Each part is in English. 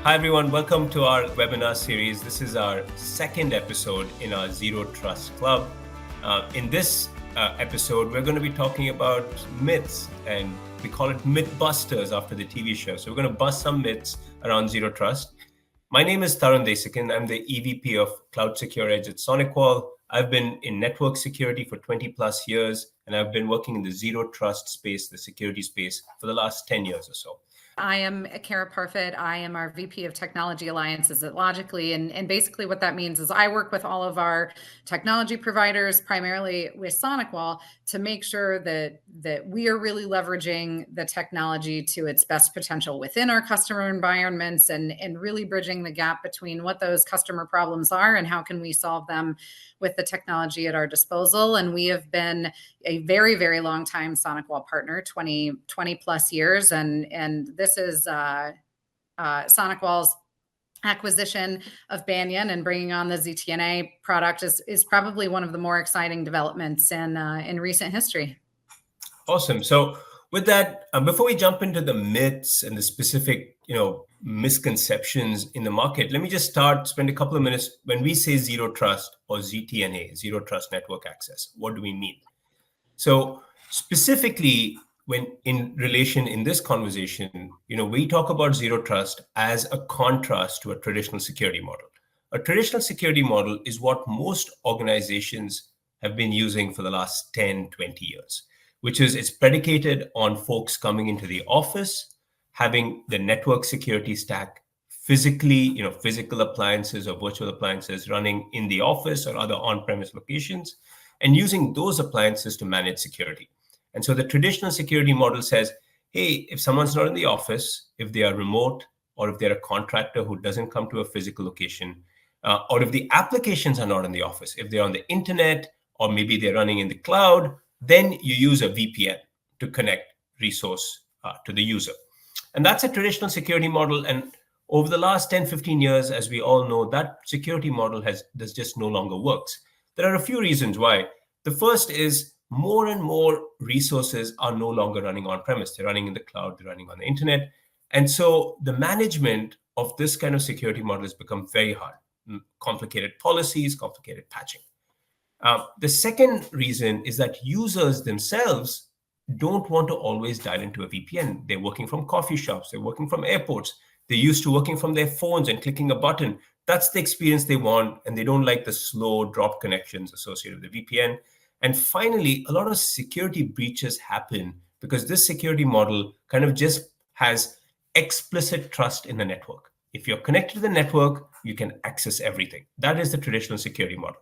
Hi, everyone. Welcome to our webinar series. This is our second episode in our Zero Trust Club. In this episode, we're going to be talking about myths, and we call it Mythbusters after the TV show. So we're going to bust some myths around Zero Trust. My name is Tarun Desikan. I'm the EVP of Cloud Secure Edge at SonicWall. I've been in network security for 20 plus years, and I've been working in the Zero Trust space, the security space, for the last 10 years or so. I am Cara Parfitt. I am our VP of Technology Alliances at Logically. And basically what that means is I work with all of our technology providers, primarily with SonicWall, to make sure that we are really leveraging the technology to its best potential within our customer environments and really bridging the gap between what those customer problems are and how can we solve them with the technology at our disposal. And we have been a very, very long time SonicWall partner, 20 plus years. And this is SonicWall's acquisition of Banyan and bringing on the ZTNA product is probably one of the more exciting developments in recent history. Awesome. So with that, before we jump into the myths and the specific, misconceptions in the market, let me just spend a couple of minutes. When we say zero trust or ZTNA, zero trust network access, what do we mean? So specifically, when in relation in this conversation, we talk about zero trust as a contrast to a traditional security model. A traditional security model is what most organizations have been using for the last 10, 20 years, which is it's predicated on folks coming into the office, having the network security stack physically, physical appliances or virtual appliances running in the office or other on-premise locations, and using those appliances to manage security. And so the traditional security model says, hey, if someone's not in the office, if they are remote, or if they're a contractor who doesn't come to a physical location, or if the applications are not in the office, if they're on the internet, or maybe they're running in the cloud, then you use a VPN to connect resource to the user. And that's a traditional security model. And over the last 10, 15 years, as we all know, that security model does just no longer works. There are a few reasons why. The first is more and more resources are no longer running on-premise. They're running in the cloud, they're running on the internet. And so the management of this kind of security model has become very hard. Complicated policies, complicated patching. The second reason is that users themselves don't want to always dial into a VPN. They're working from coffee shops, they're working from airports, they're used to working from their phones and clicking a button. That's the experience they want, and they don't like the slow drop connections associated with the VPN. And finally, a lot of security breaches happen because this security model kind of just has explicit trust in the network. If you're connected to the network, you can access everything. That is the traditional security model.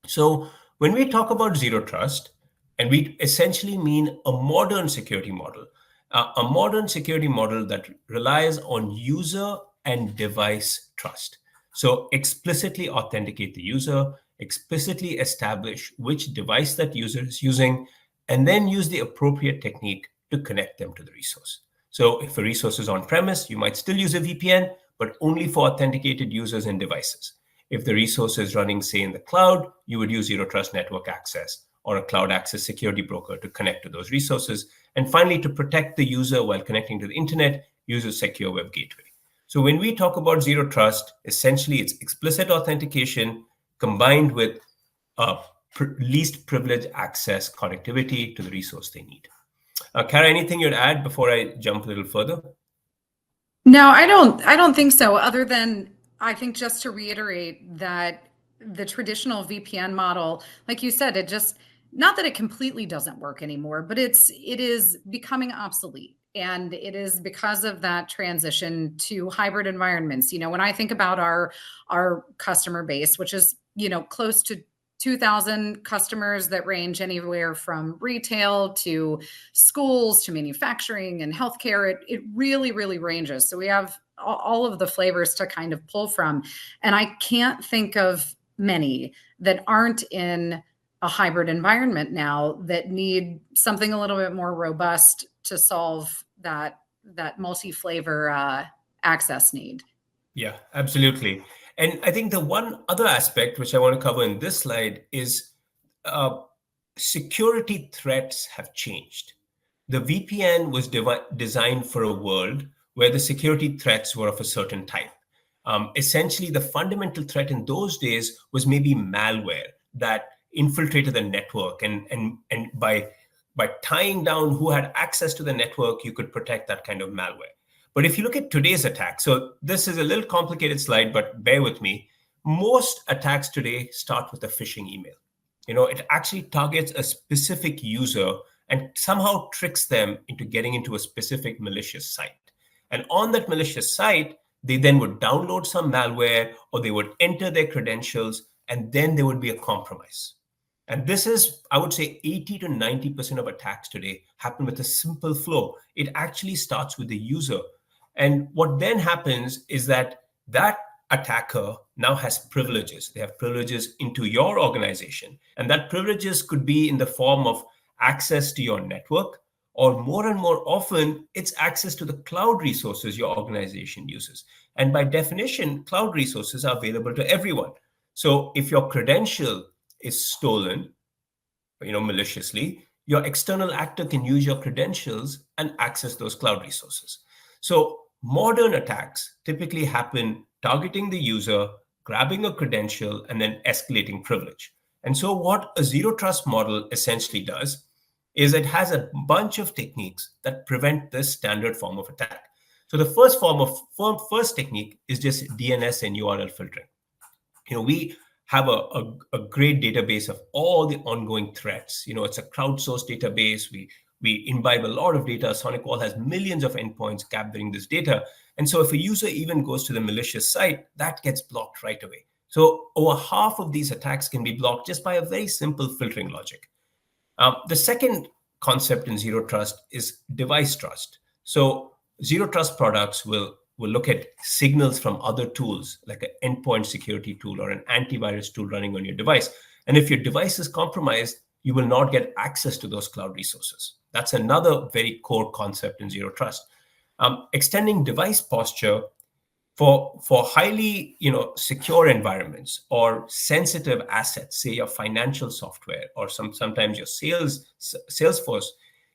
So when we talk about zero trust, and we essentially mean a modern security model that relies on user and device trust. So explicitly authenticate the user, explicitly establish which device that user is using, and then use the appropriate technique to connect them to the resource. So if a resource is on-premise, you might still use a VPN, but only for authenticated users and devices. If the resource is running, say, in the cloud, you would use Zero Trust Network Access or a cloud access security broker to connect to those resources. And finally, to protect the user while connecting to the internet, use a secure web gateway. So when we talk about zero trust, essentially it's explicit authentication combined with least privileged access connectivity to the resource they need. Cara, anything you'd add before I jump a little further? No, I don't think so, other than I think just to reiterate that the traditional VPN model, like you said, it just, not that it completely doesn't work anymore, but it is becoming obsolete. And it is because of that transition to hybrid environments. When I think about our customer base, which is, close to 2,000 customers that range anywhere from retail to schools to manufacturing and healthcare, it really, really ranges. So we have all of the flavors to kind of pull from. And I can't think of many that aren't in a hybrid environment now that need something a little bit more robust to solve that multi-flavor access need. Yeah, absolutely. And I think the one other aspect which I want to cover in this slide is security threats have changed. The VPN was designed for a world where the security threats were of a certain type. Essentially, the fundamental threat in those days was maybe malware that infiltrated the network, and by tying down who had access to the network, you could protect that kind of malware. But if you look at today's attack, so this is a little complicated slide, but bear with me. Most attacks today start with a phishing email. It actually targets a specific user and somehow tricks them into getting into a specific malicious site. And on that malicious site, they then would download some malware, or they would enter their credentials, and then there would be a compromise. And this is, I would say, 80 to 90% of attacks today happen with a simple flow. It actually starts with the user. And what then happens is that attacker now has privileges. They have privileges into your organization. And that privileges could be in the form of access to your network, or more and more often, it's access to the cloud resources your organization uses. And by definition, cloud resources are available to everyone. So if your credential is stolen, maliciously, your external actor can use your credentials and access those cloud resources. So modern attacks typically happen targeting the user, grabbing a credential, and then escalating privilege. And so what a zero trust model essentially does is it has a bunch of techniques that prevent this standard form of attack. So the first technique is just DNS and URL filtering. We have a great database of all the ongoing threats. It's a crowdsourced database. We imbibe a lot of data. SonicWall has millions of endpoints gathering this data. And so if a user even goes to the malicious site, that gets blocked right away. So over half of these attacks can be blocked just by a very simple filtering logic. The second concept in zero trust is device trust. So zero trust products will look at signals from other tools, like an endpoint security tool or an antivirus tool running on your device. And if your device is compromised, you will not get access to those cloud resources. That's another very core concept in zero trust. Extending device posture for highly secure environments or sensitive assets, say your financial software or sometimes your Salesforce,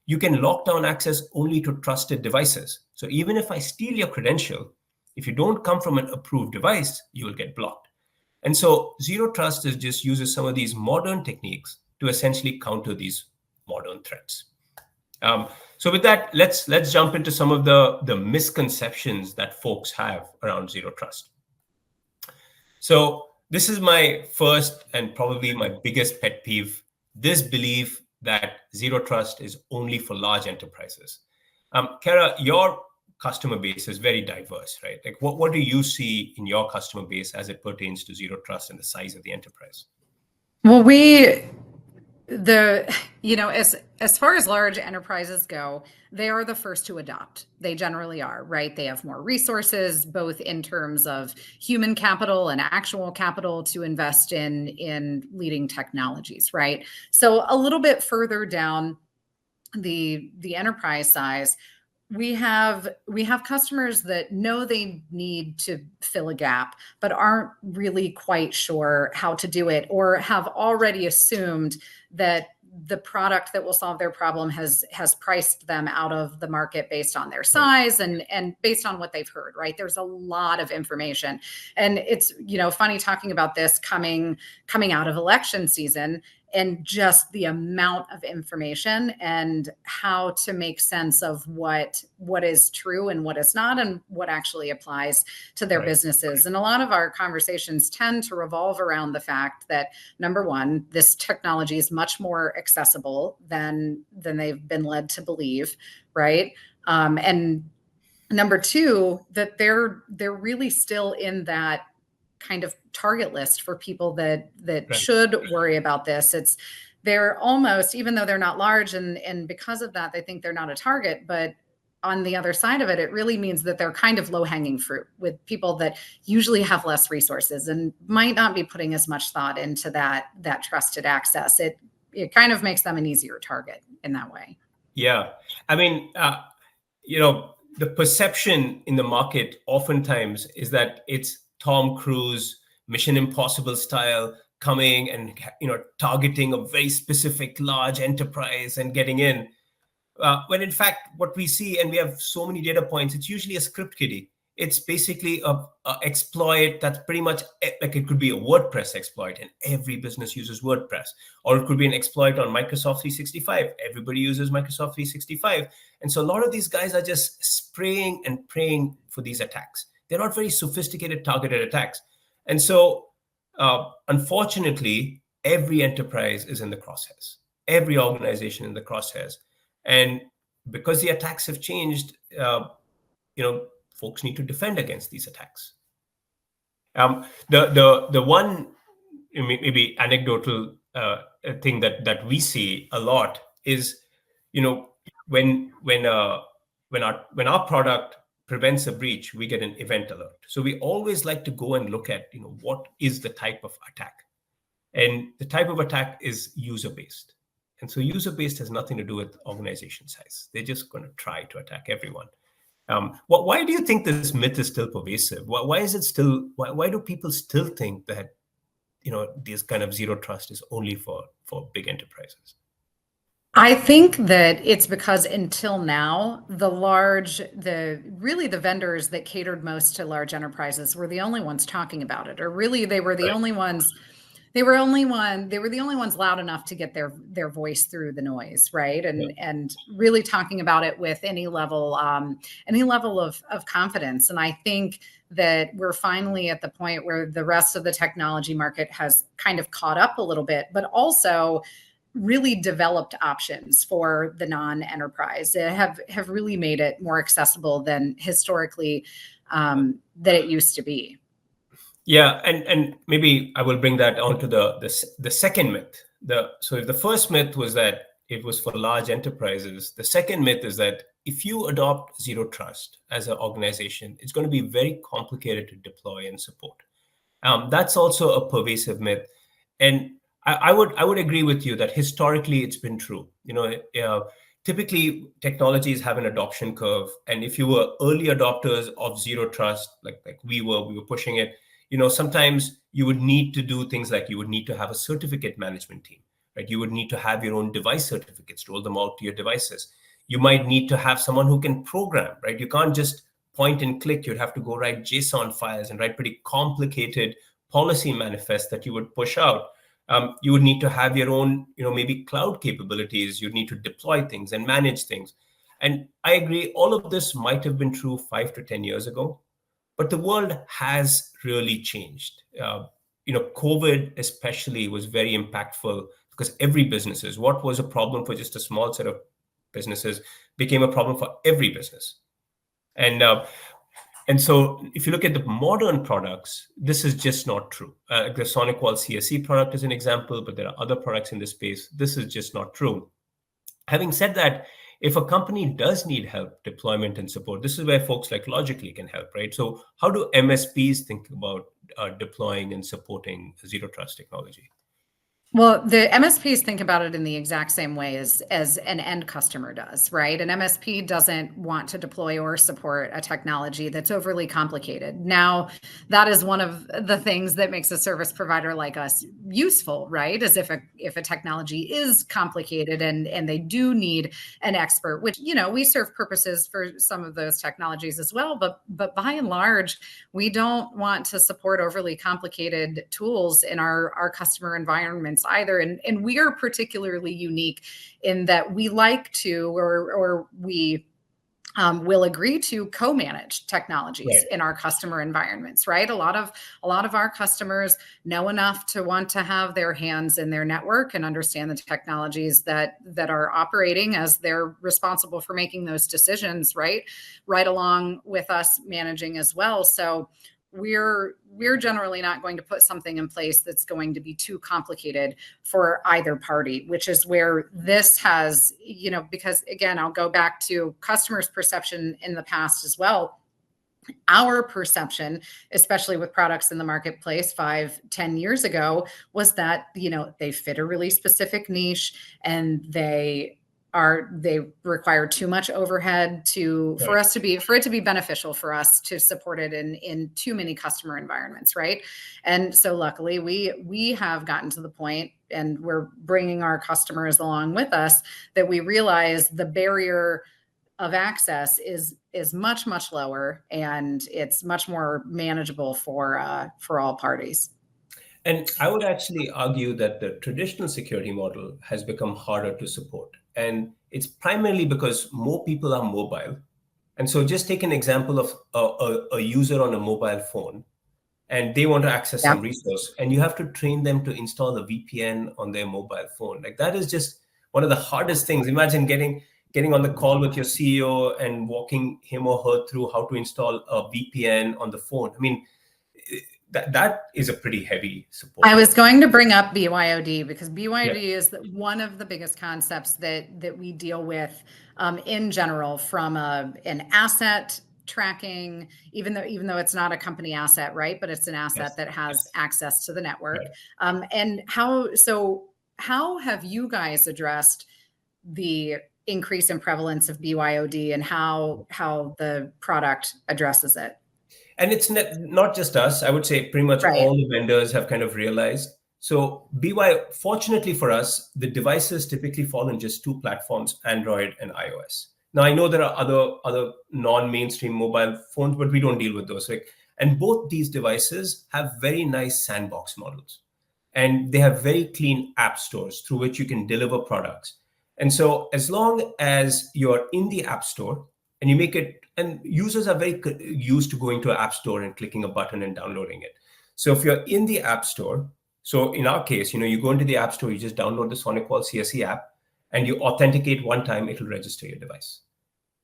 you can lock down access only to trusted devices. So even if I steal your credential, if you don't come from an approved device, you will get blocked. And so zero trust just uses some of these modern techniques to essentially counter these modern threats. So with that, let's jump into some of the misconceptions that folks have around zero trust. So this is my first and probably my biggest pet peeve, this belief that zero trust is only for large enterprises. Cara, your customer base is very diverse, right? Like what do you see in your customer base as it pertains to zero trust and the size of the enterprise? Well, as far as large enterprises go, they are the first to adopt. They generally are, right? They have more resources, both in terms of human capital and actual capital to invest in leading technologies, right? So a little bit further down the enterprise size, we have customers that know they need to fill a gap, but aren't really quite sure how to do it, or have already assumed that the product that will solve their problem has priced them out of the market based on their size and based on what they've heard, right? There's a lot of information. And it's, funny talking about this coming out of election season, and just the amount of information and how to make sense of what is true and what is not, and what actually applies to their businesses. And a lot of our conversations tend to revolve around the fact that, number one, this technology is much more accessible than they've been led to believe, right? And number two, that they're really still in that kind of target list for people that should worry about this. They're almost, even though they're not large, and because of that, they think they're not a target, but on the other side of it, it really means that they're kind of low-hanging fruit with people that usually have less resources and might not be putting as much thought into that trusted access. It kind of makes them an easier target in that way. Yeah. I mean, the perception in the market oftentimes is that it's Tom Cruise, Mission Impossible style, coming and targeting a very specific large enterprise and getting in. when in fact, what we see, and we have so many data points, it's usually a script kiddie. It's basically a exploit that's pretty much like, it could be a WordPress exploit, and every business uses WordPress. Or it could be an exploit on Microsoft 365. Everybody uses Microsoft 365. And so a lot of these guys are just spraying and praying for these attacks. They're not very sophisticated targeted attacks. And so, unfortunately, every enterprise is in the crosshairs. Every organization in the crosshairs. And because the attacks have changed, folks need to defend against these attacks. The one maybe anecdotal thing that we see a lot is, when our product prevents a breach, we get an event alert. So we always like to go and look at, what is the type of attack, and the type of attack is user-based. And so user-based has nothing to do with organization size. They're just going to try to attack everyone. Why do you think this myth is still pervasive? Why is it still? Why do people still think that, this kind of zero trust is only for big enterprises? I think that it's because until now, the vendors that catered most to large enterprises were the only ones talking about it, or really they were the only ones. They were the only ones loud enough to get their voice through the noise, right? And really talking about it with any level of confidence. And I think that we're finally at the point where the rest of the technology market has kind of caught up a little bit, but also really developed options for the non-enterprise that have really made it more accessible than historically that it used to be. Yeah, and maybe I will bring that onto the second myth. So if the first myth was that it was for large enterprises, the second myth is that if you adopt zero trust as an organization, it's going to be very complicated to deploy and support. That's also a pervasive myth, and I would agree with you that historically it's been true. Typically technologies have an adoption curve, and if you were early adopters of zero trust, like we were pushing it. Sometimes you would need to do things like you would need to have a certificate management team, right? You would need to have your own device certificates, roll them out to your devices. You might need to have someone who can program, right? You can't just point and click. You'd have to go write JSON files and write pretty complicated policy manifests that you would push out. You would need to have your own, maybe cloud capabilities. You'd need to deploy things and manage things. And I agree, all of this might have been true 5 to 10 years ago. But the world has really changed. COVID especially was very impactful because every businesses, what was a problem for just a small set of businesses became a problem for every business. And so if you look at the modern products, this is just not true. The SonicWall CSE product is an example, but there are other products in this space. This is just not true. Having said that, if a company does need help, deployment and support, this is where folks like Logically can help, right? So how do MSPs think about deploying and supporting zero trust technology? Well, the MSPs think about it in the exact same way as an end customer does, right? An MSP doesn't want to deploy or support a technology that's overly complicated. Now, that is one of the things that makes a service provider like us useful, right? Is if a technology is complicated and they do need an expert, which, we serve purposes for some of those technologies as well. But by and large, we don't want to support overly complicated tools in our customer environments either. And we are particularly unique in that we like to, or we will agree to co-manage technologies in our customer environments, right? A lot of our customers know enough to want to have their hands in their network and understand the technologies that are operating as they're responsible for making those decisions, right along with us managing as well. So we're generally not going to put something in place that's going to be too complicated for either party, which is where this has, because again, I'll go back to customers' perception in the past as well. Our perception, especially with products in the marketplace 5-10 years ago, was that, they fit a really specific niche and they they require too much overhead for it to be beneficial for us to support it in too many customer environments, right? And so luckily we have gotten to the point, and we're bringing our customers along with us, that we realize the barrier of access is much, much lower, and it's much more manageable for all parties. And I would actually argue that the traditional security model has become harder to support. And it's primarily because more people are mobile. And so just take an example of a user on a mobile phone, and they want to access some resource, and you have to train them to install a VPN on their mobile phone. Like, that is just one of the hardest things. Imagine getting on the call with your CEO and walking him or her through how to install a VPN on the phone. I mean, that is a pretty heavy support. I was going to bring up BYOD, because BYOD is one of the biggest concepts that we deal with in general, from an asset tracking, even though it's not a company asset, right? But it's an asset that has access to the network. Right. And how have you guys addressed the increase in prevalence of BYOD, and how the product addresses it? And it's not just us. I would say pretty much all the vendors have kind of realized. So fortunately for us, the devices typically fall in just two platforms, Android and iOS. Now, I know there are other non-mainstream mobile phones, but we don't deal with those. And both these devices have very nice sandbox models. And they have very clean app stores through which you can deliver products. And so as long as you're in the app store and you make it, and users are very used to going to an app store and clicking a button and downloading it. So if you're in the app store, so in our case, you go into the app store, you just download the SonicWall CSE app, and you authenticate one time, it'll register your device.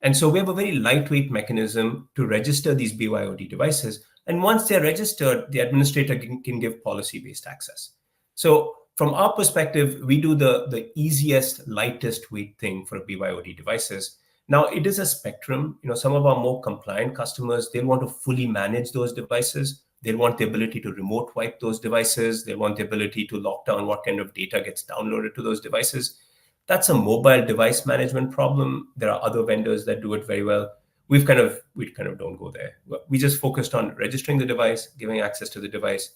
And so we have a very lightweight mechanism to register these BYOD devices. And once they're registered, the administrator can give policy-based access. So from our perspective, we do the easiest, lightest weight thing for BYOD devices. Now, it is a spectrum. Some of our more compliant customers, they'll want to fully manage those devices. They'll want the ability to remote wipe those devices. They want the ability to lock down what kind of data gets downloaded to those devices. That's a mobile device management problem. There are other vendors that do it very well. We kind of don't go there. We just focused on registering the device, giving access to the device,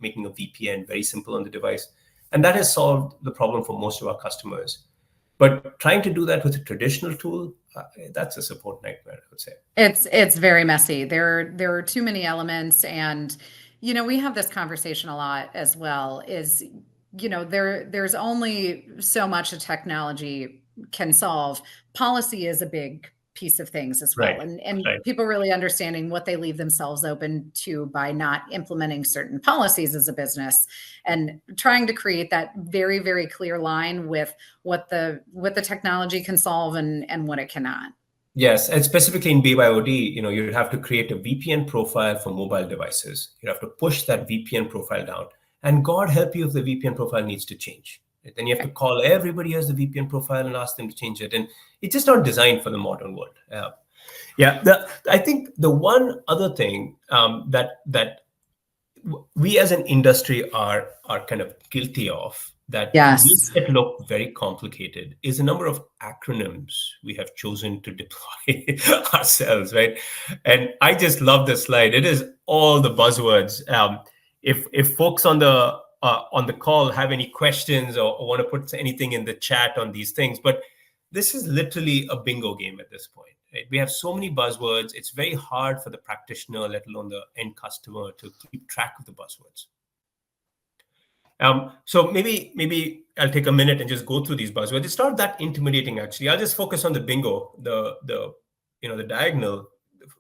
making a VPN very simple on the device. And that has solved the problem for most of our customers. But trying to do that with a traditional tool, that's a support nightmare, I would say. It's very messy. There are too many elements. And, we have this conversation a lot as well, is, there's only so much a technology can solve. Policy is a big piece of things as well. Right. And people really understanding what they leave themselves open to by not implementing certain policies as a business, and trying to create that very, very clear line with what the technology can solve and what it cannot. Yes, and specifically in BYOD, you'd have to create a VPN profile for mobile devices. You have to push that VPN profile down, and God help you if the VPN profile needs to change. Then you have to call everybody who has the VPN profile and ask them to change it. And it's just not designed for the modern world. I think the one other thing that we as an industry are kind of guilty of, that makes it look very complicated, is a number of acronyms we have chosen to deploy ourselves, right? And I just love this slide. It is all the buzzwords. If folks on the call have any questions or want to put anything in the chat on these things, but this is literally a bingo game at this point. Right? We have so many buzzwords. It's very hard for the practitioner, let alone the end customer, to keep track of the buzzwords. So maybe I'll take a minute and just go through these buzzwords. It's not that intimidating, actually. I'll just focus on the bingo, the diagonal.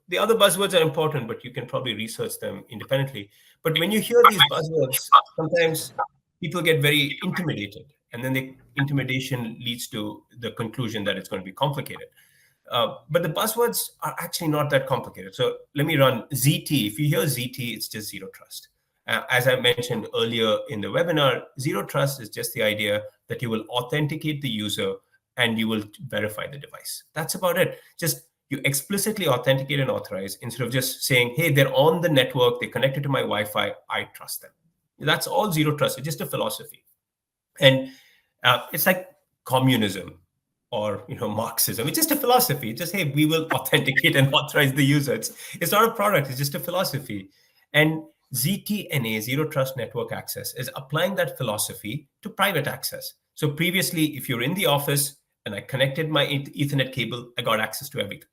The other buzzwords are important, but you can probably research them independently. But when you hear these buzzwords, sometimes people get very intimidated, and then the intimidation leads to the conclusion that it's going to be complicated. But the buzzwords are actually not that complicated. So let me run ZT. If you hear ZT, it's just zero trust. As I mentioned earlier in the webinar, zero trust is just the idea that you will authenticate the user and you will verify the device. That's about it. Just you explicitly authenticate and authorize, instead of just saying, hey, they're on the network, they're connected to my Wi-Fi, I trust them. That's all zero trust. It's just a philosophy. And it's like communism or Marxism. It's just a philosophy. It's just, hey, we will authenticate and authorize the user. It's not a product. It's just a philosophy. And ZTNA, Zero Trust Network Access, is applying that philosophy to private access. So previously, if you're in the office and I connected my Ethernet cable, I got access to everything.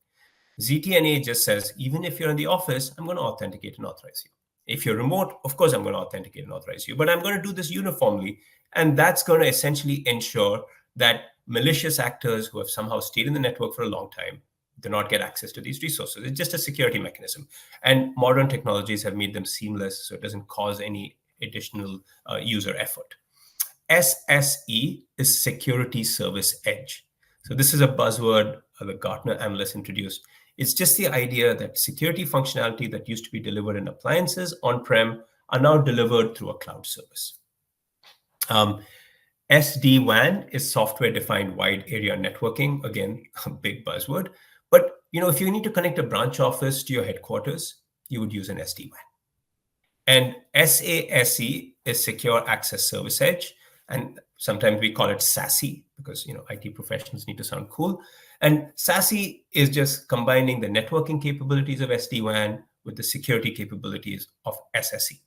ZTNA just says, even if you're in the office, I'm going to authenticate and authorize you. If you're remote, of course, I'm going to authenticate and authorize you, but I'm going to do this uniformly. And that's going to essentially ensure that malicious actors who have somehow stayed in the network for a long time do not get access to these resources. It's just a security mechanism. And modern technologies have made them seamless, so it doesn't cause any additional user effort. SSE is Security Service Edge. So this is a buzzword the Gartner analyst introduced. It's just the idea that security functionality that used to be delivered in appliances on-prem are now delivered through a cloud service. SD-WAN is software-defined wide area networking. Again, a big buzzword. But if you need to connect a branch office to your headquarters, you would use an SD-WAN. And SASE is Secure Access Service Edge. And sometimes we call it SASE because IT professionals need to sound cool. And SASE is just combining the networking capabilities of SD-WAN with the security capabilities of SSE.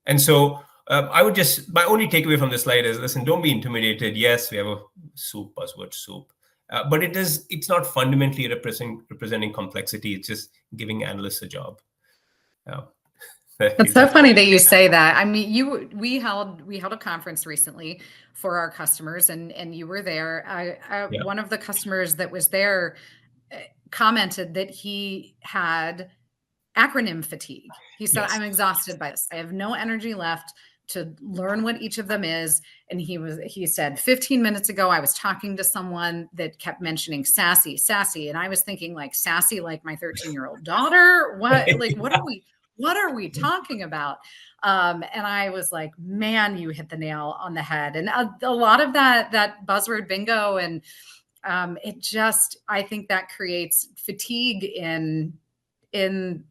And so my only takeaway from this slide is, listen, don't be intimidated. Yes, we have a buzzword soup, but it's not fundamentally representing complexity. It's just giving analysts a job. It's so funny that you say that. I mean, we held a conference recently for our customers, and you were there. Yeah. One of the customers that was there commented that he had acronym fatigue. He said, Yes. I'm exhausted by this. I have no energy left to learn what each of them is. And he said, 15 minutes ago, I was talking to someone that kept mentioning sassy. And I was thinking like sassy, like my 13-year-old daughter. What are we talking about? And I was like, man, you hit the nail on the head. And a lot of that buzzword bingo. And I think that creates fatigue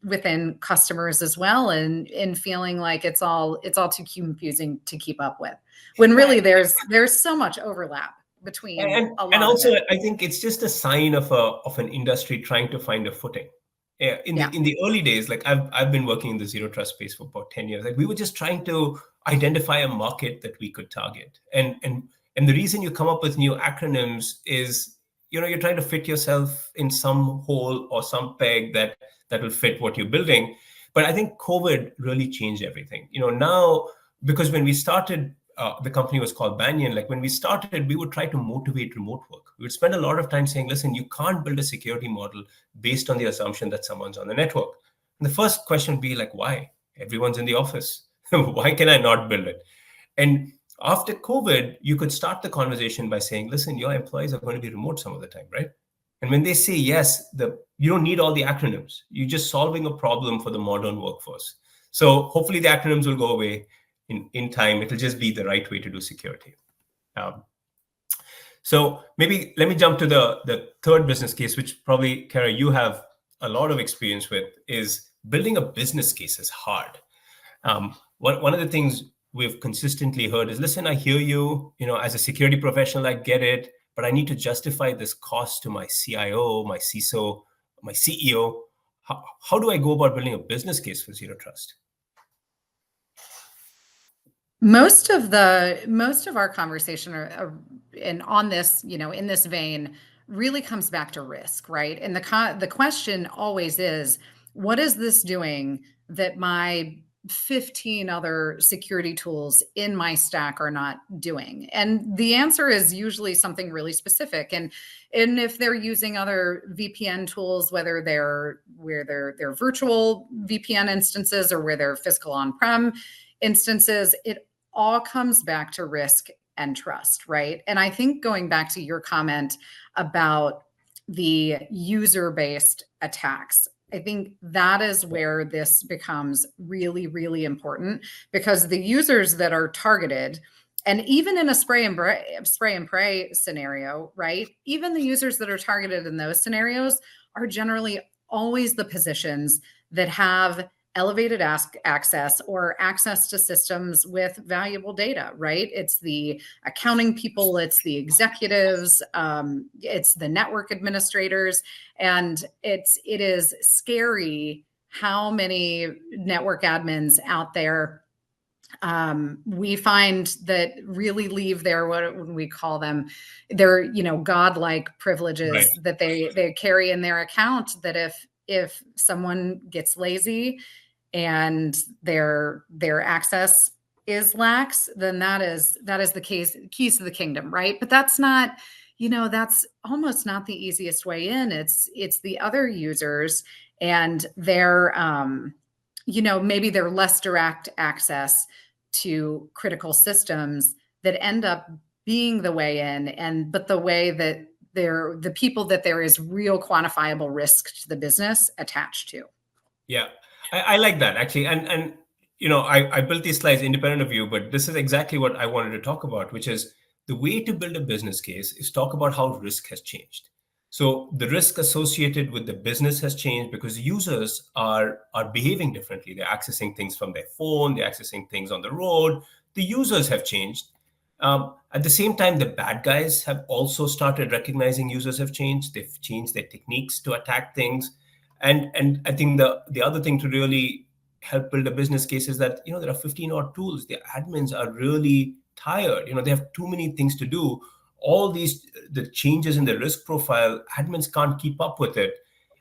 within customers as well, and in feeling like it's all too confusing to keep up with, when really there's so much overlap between and also I think it's just a sign of an industry trying to find a footing. In the early days, like I've been working in the zero trust space for about 10 years. Like we were just trying to identify a market that we could target, and the reason you come up with new acronyms is you're trying to fit yourself in some hole or some peg that will fit what you're building. But I think COVID really changed everything. Now, because when we started, the company was called Banyan. Like when we started, we would try to motivate remote work. We would spend a lot of time saying, listen, you can't build a security model based on the assumption that someone's on the network. And the first question would be like, why? Everyone's in the office. Why can I not build it? And after COVID, you could start the conversation by saying, listen, your employees are going to be remote some of the time, right? And when they say yes, you don't need all the acronyms. You're just solving a problem for the modern workforce. So hopefully the acronyms will go away in time. It'll just be the right way to do security. So maybe let me jump to the third business case, which probably, Cara, you have a lot of experience with, is building a business case is hard. One of the things we've consistently heard is, listen, I hear you, as a security professional, I get it, but I need to justify this cost to my CIO, my CISO, my CEO. How do I go about building a business case for zero trust? Most of our conversation and on this, in this vein, really comes back to risk, right? And the question always is, what is this doing that my 15 other security tools in my stack are not doing? And the answer is usually something really specific. And if they're using other VPN tools, whether they're virtual VPN instances or where they're physical on-prem instances, it all comes back to risk and trust, right? And I think going back to your comment about the user-based attacks, I think that is where this becomes really, really important, because the users that are targeted, and even in a spray and pray scenario, right? Even the users that are targeted in those scenarios are generally always the positions that have elevated access or access to systems with valuable data, right? It's the accounting people, it's the executives, it's the network administrators, and it is scary how many network admins out there we find that really leave their, what we call them, their, godlike privileges that they carry in their account, that if someone gets lazy and their access is lax, then that is the keys to the kingdom, right? But that's not, that's almost not the easiest way in. It's the other users and their maybe their less direct access to critical systems that end up being the way in, but the way that they're the people that there is real quantifiable risk to the business attached to. Yeah, I like that actually. And I built these slides independent of you, but this is exactly what I wanted to talk about, which is the way to build a business case is talk about how risk has changed. So the risk associated with the business has changed because users are behaving differently. They're accessing things from their phone, they're accessing things on the road. The users have changed. At the same time, the bad guys have also started recognizing users have changed. They've changed their techniques to attack things. And I think the other thing to really help build a business case is that there are 15 odd tools. The admins are really tired. They have too many things to do. All the changes in the risk profile, admins can't keep up with it.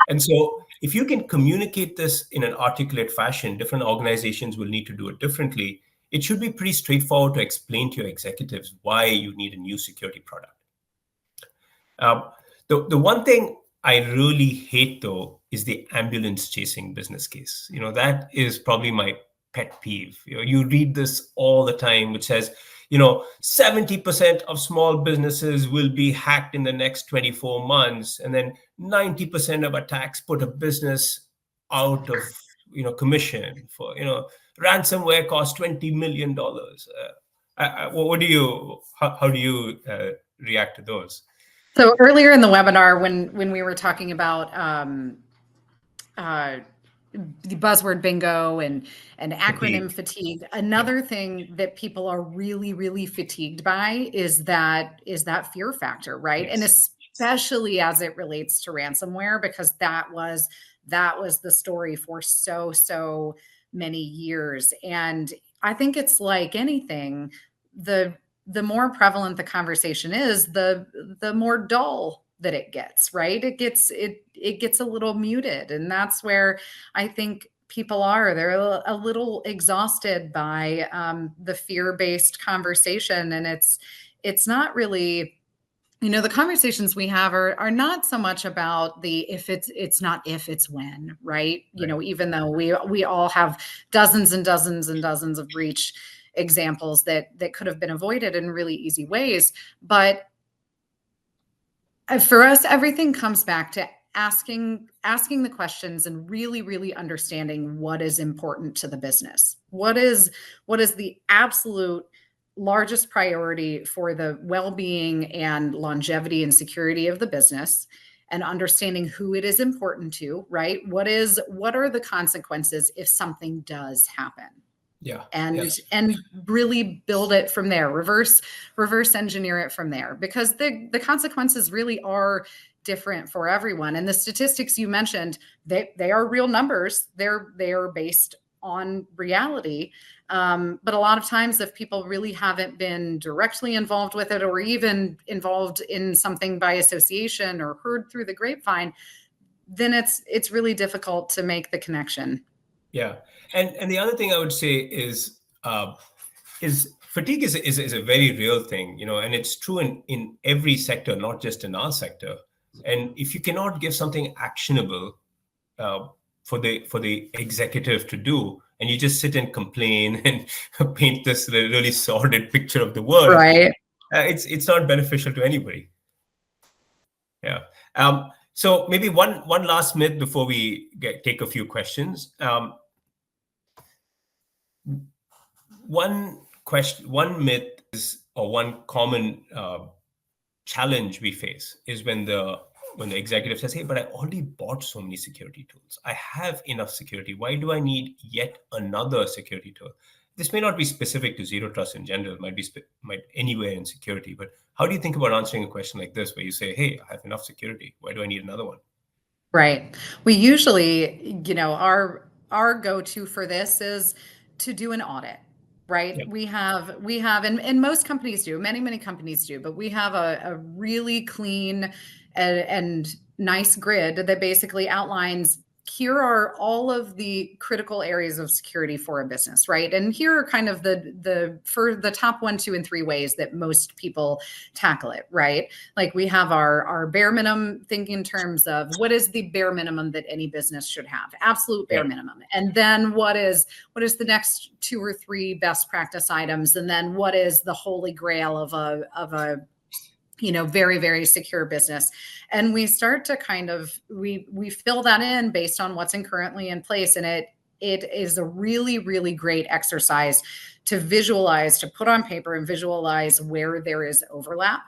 And so if you can communicate this in an articulate fashion, different organizations will need to do it differently. It should be pretty straightforward to explain to your executives why you need a new security product. The one thing I really hate, though, is the ambulance chasing business case. That is probably my pet peeve. You read this all the time, which says, 70% of small businesses will be hacked in the next 24 months. And then 90% of attacks put a business out of, commission for, ransomware costs $20 million. How do you react to those? So earlier in the webinar, when we were talking about the buzzword bingo and acronym fatigue, another thing that people are really, really fatigued by is that fear factor, right? Yes. And especially as it relates to ransomware, because that was the story for so many years. And I think it's like anything, the more prevalent the conversation is, the more dull that it gets, right? It gets a little muted. And that's where I think people are. They're a little exhausted by the fear-based conversation. And it's not really, the conversations we have are not so much about the it's not if, it's when, right? Even though we all have dozens and dozens and dozens of breach examples that could have been avoided in really easy ways. But for us, everything comes back to asking the questions and really, really understanding what is important to the business. What is the absolute largest priority for the well-being and longevity and security of the business, and understanding who it is important to, right? What are the consequences if something does happen? Yeah. And really build it from there, reverse engineer it from there, because the consequences really are different for everyone. And the statistics you mentioned, they are real numbers. They are based on reality. But a lot of times, if people really haven't been directly involved with it, or even involved in something by association or heard through the grapevine, then it's really difficult to make the connection. Yeah. And the other thing I would say is fatigue is a very real thing, and it's true in every sector, not just in our sector. And if you cannot give something actionable for the executive to do, and you just sit and complain and paint this really sordid picture of the world, right? It's not beneficial to anybody. Yeah. So maybe one last myth before we take a few questions. One myth is, or one common challenge we face is when the when the executive says, hey, but I already bought so many security tools. I have enough security. Why do I need yet another security tool? This may not be specific to zero trust in general, it might anywhere in security. But how do you think about answering a question like this, where you say, hey, I have enough security. Why do I need another one? Right. We usually, our go-to for this is to do an audit, right? Yep. We have, and most companies do, many companies do, but we have a really clean and nice grid that basically outlines, here are all of the critical areas of security for a business, right? And here are kind of for the top 1, 2, and 3 ways that most people tackle it, right? Like we have our bare minimum, think in terms of what is the bare minimum that any business should have, absolute bare minimum. And then what is the next 2 or 3 best practice items? And then what is the holy grail of a very, very secure business. And we start to kind of, we fill that in based on what's currently in place. And it is a really, really great exercise to visualize, to put on paper and visualize where there is overlap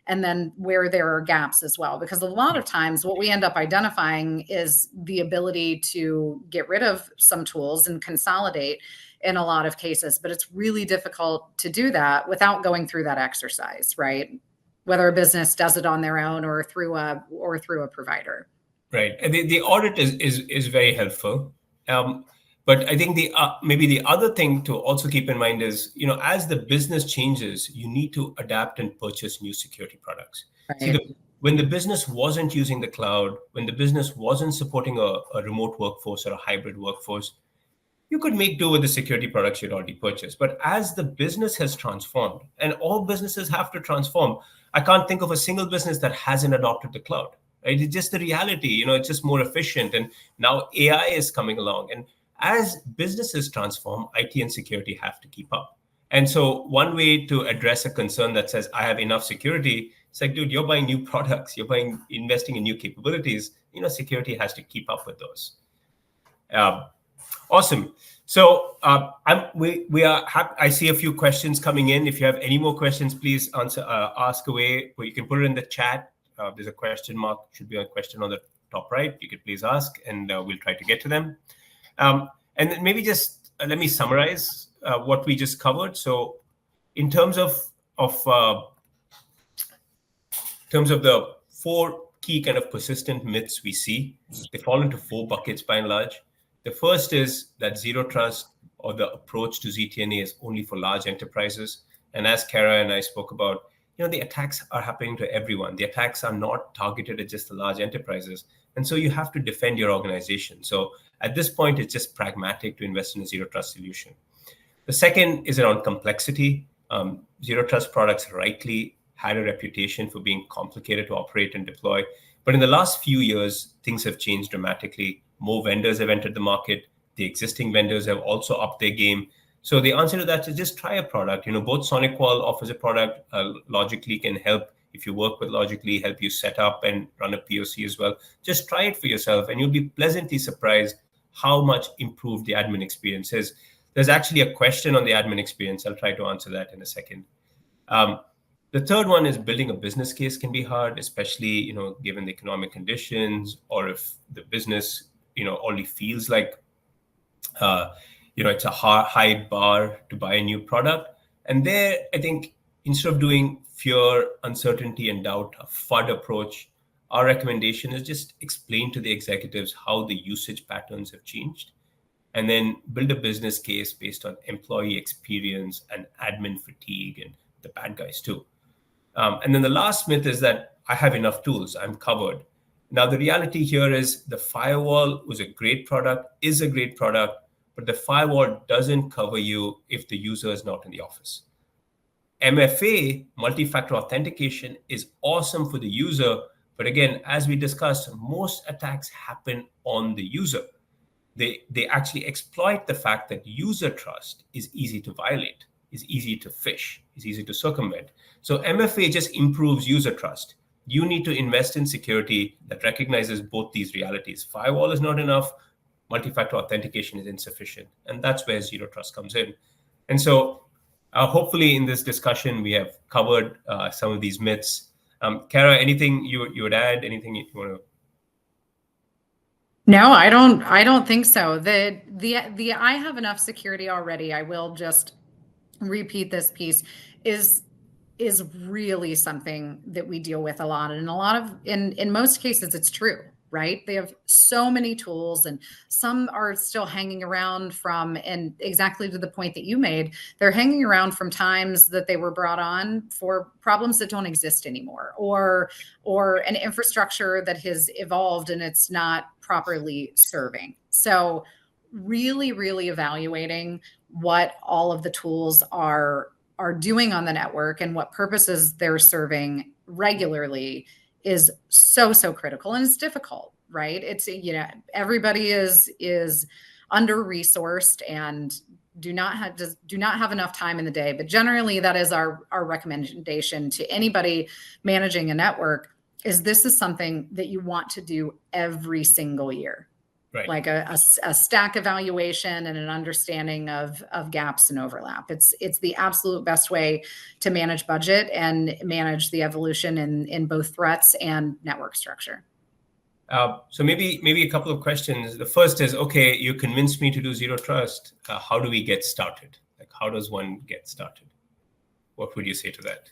and then where there are gaps as well. Because a lot of times what we end up identifying is the ability to get rid of some tools and consolidate in a lot of cases, but it's really difficult to do that without going through that exercise, right? Whether a business does it on their own or through a provider. Right. And the audit is very helpful. But I think maybe the other thing to also keep in mind is, as the business changes, you need to adapt and purchase new security products. Right. See, when the business wasn't using the cloud, when the business wasn't supporting a remote workforce or a hybrid workforce, you could make do with the security products you'd already purchased. But as the business has transformed, and all businesses have to transform, I can't think of a single business that hasn't adopted the cloud. Right? It's just the reality. It's just more efficient. And now AI is coming along. And as businesses transform, IT and security have to keep up. And so one way to address a concern that says, I have enough security, it's like, dude, you're buying new products, investing in new capabilities. Security has to keep up with those. Awesome. So we are happy. I see a few questions coming in. If you have any more questions, please ask away. Or you can put it in the chat. There's a question mark. Should be a question on the top right. You could please ask, and we'll try to get to them. And then maybe just let me summarize what we just covered. So, in terms of the 4 key kind of persistent myths we see, they fall into 4 buckets by and large. The first is that zero trust or the approach to ZTNA is only for large enterprises. And as Cara and I spoke about, the attacks are happening to everyone. The attacks are not targeted at just the large enterprises. And so you have to defend your organization. So at this point, it's just pragmatic to invest in a zero trust solution. The second is around complexity. Zero trust products rightly had a reputation for being complicated to operate and deploy. But in the last few years, things have changed dramatically. More vendors have entered the market. The existing vendors have also upped their game. So the answer to that is just try a product. Both SonicWall offers a product. Logically can help, if you work with Logically, help you set up and run a POC as well. Just try it for yourself, and you'll be pleasantly surprised how much improved the admin experience is. There's actually a question on the admin experience. I'll try to answer that in a second. The third one is building a business case can be hard, especially given the economic conditions, or if the business only feels like it's a high bar to buy a new product. And there, I think instead of doing fear, uncertainty, and doubt, a FUD approach, our recommendation is just explain to the executives how the usage patterns have changed, and then build a business case based on employee experience and admin fatigue and the bad guys too. And then the last myth is that I have enough tools, I'm covered. Now, the reality here is the firewall was a great product, is a great product, but the firewall doesn't cover you if the user is not in the office. MFA, multi-factor authentication, is awesome for the user. But again, as we discussed, most attacks happen on the user. They actually exploit the fact that user trust is easy to violate, is easy to phish, is easy to circumvent. So MFA just improves user trust. You need to invest in security that recognizes both these realities. Firewall is not enough. Multi-factor authentication is insufficient. And that's where zero trust comes in. And so hopefully in this discussion, we have covered some of these myths. Cara, anything you would add? Anything you want to? No, I don't think so. The I have enough security already. I will just repeat this piece is really something that we deal with a lot. And a lot of in most cases it's true, right? They have so many tools and some are still hanging around from, and exactly to the point that you made, they're hanging around from times that they were brought on for problems that don't exist anymore, or an infrastructure that has evolved and it's not properly serving. So really evaluating what all of the tools are doing on the network and what purposes they're serving regularly is so critical, and it's difficult, right? It's, everybody is under resourced and do not have enough time in the day, but generally that is our recommendation to anybody managing a network, is this is something that you want to do every single year. Right. Like a stack evaluation and an understanding of gaps and overlap. It's the absolute best way to manage budget and manage the evolution in both threats and network structure. So maybe a couple of questions. The first is, okay, you convinced me to do zero trust. How do we get started? Like, how does one get started? What would you say to that?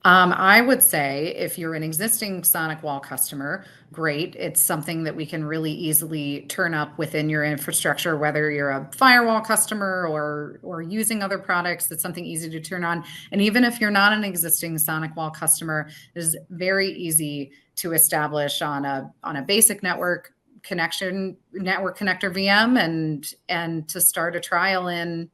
I would say if you're an existing SonicWall customer, great. It's something that we can really easily turn up within your infrastructure, whether you're a firewall customer or using other products. It's something easy to turn on. And even if you're not an existing SonicWall customer, it is very easy to establish on a basic network connector VM and to start a trial in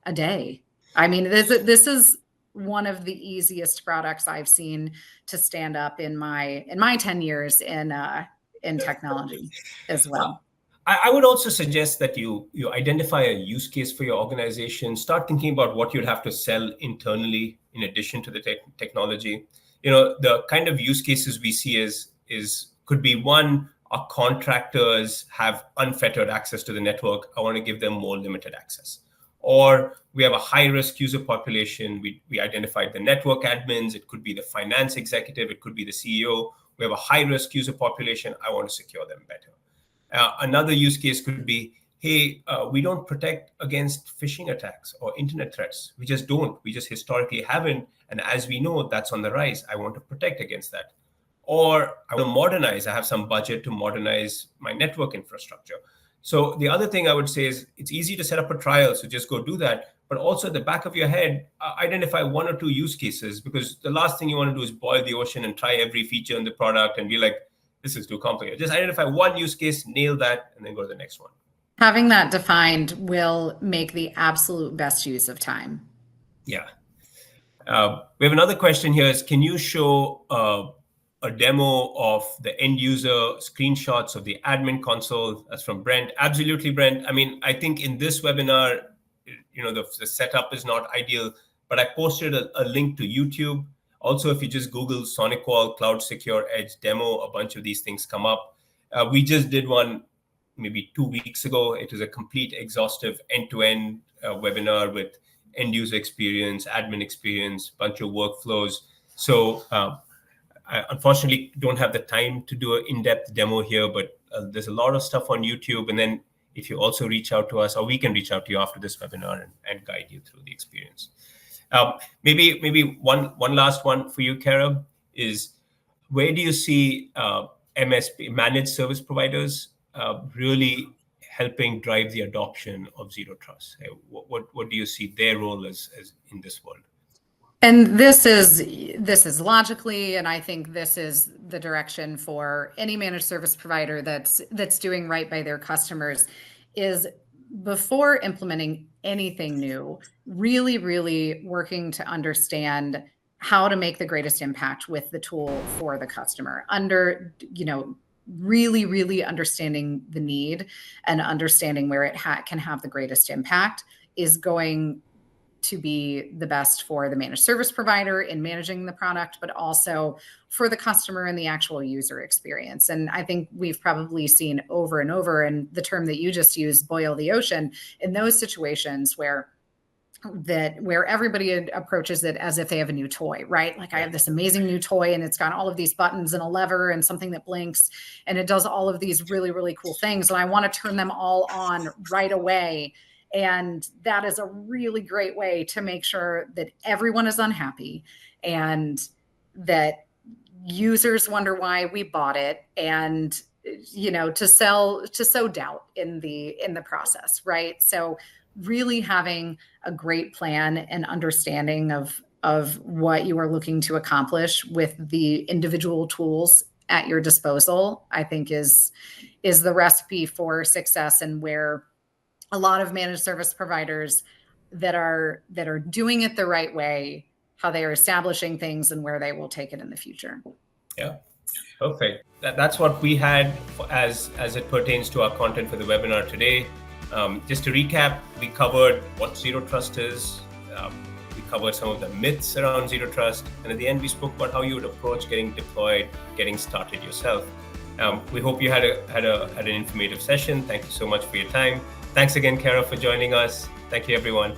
a day. I mean, this is one of the easiest products I've seen to stand up in my 10 years in technology as well. I would also suggest that you identify a use case for your organization. Start thinking about what you'd have to sell internally in addition to the technology. The kind of use cases we see is could be one, our contractors have unfettered access to the network. I want to give them more limited access. Or we have a high-risk user population. We identified the network admins. It could be the finance executive. It could be the CEO. We have a high-risk user population. I want to secure them better. Another use case could be, hey, we don't protect against phishing attacks or internet threats. We just don't. We just historically haven't. And as we know, that's on the rise. I want to protect against that. Or I want to modernize. I have some budget to modernize my network infrastructure. So the other thing I would say is it's easy to set up a trial, so just go do that. But also at the back of your head, identify one or two use cases, because the last thing you want to do is boil the ocean and try every feature in the product and be like, this is too complicated. Just identify one use case, nail that, and then go to the next one. Having that defined will make the absolute best use of time. Yeah. We have another question here is, can you show a demo of the end user screenshots of the admin console? That's from Brent. Absolutely, Brent. I mean, I think in this webinar, the setup is not ideal, but I posted a link to YouTube. Also, if you just Google SonicWall Cloud Secure Edge demo, a bunch of these things come up. We just did one maybe 2 weeks ago. It was a complete, exhaustive, end-to-end webinar with end user experience, admin experience, bunch of workflows. So I unfortunately don't have the time to do an in-depth demo here, but there's a lot of stuff on YouTube. And then if you also reach out to us, or we can reach out to you after this webinar and guide you through the experience. Maybe one last one for you, Cara, is where do you see MSP, managed service providers, really helping drive the adoption of zero trust? What do you see their role as in this world? And this is logically, and I think this is the direction for any managed service provider that's doing right by their customers, is before implementing anything new, really working to understand how to make the greatest impact with the tool for the customer. Really understanding the need and understanding where it can have the greatest impact is going to be the best for the managed service provider in managing the product, but also for the customer and the actual user experience. And I think we've probably seen over and over, and the term that you just used, boil the ocean, in those situations where that where everybody approaches it as if they have a new toy, right? Like I have this amazing new toy and it's got all of these buttons and a lever and something that blinks and it does all of these really, really cool things. And I want to turn them all on right away. And that is a really great way to make sure that everyone is unhappy and that users wonder why we bought it, and to sow doubt in the process, right? So really having a great plan and understanding of what you are looking to accomplish with the individual tools at your disposal, I think is the recipe for success, and where a lot of managed service providers that are doing it the right way, how they are establishing things and where they will take it in the future. Yeah, perfect. That's what we had as it pertains to our content for the webinar today. Just to recap, we covered what Zero Trust is. We covered some of the myths around Zero Trust. And at the end, we spoke about how you would approach getting deployed, getting started yourself. We hope you had an informative session. Thank you so much for your time. Thanks again, Cara, for joining us. Thank you, everyone.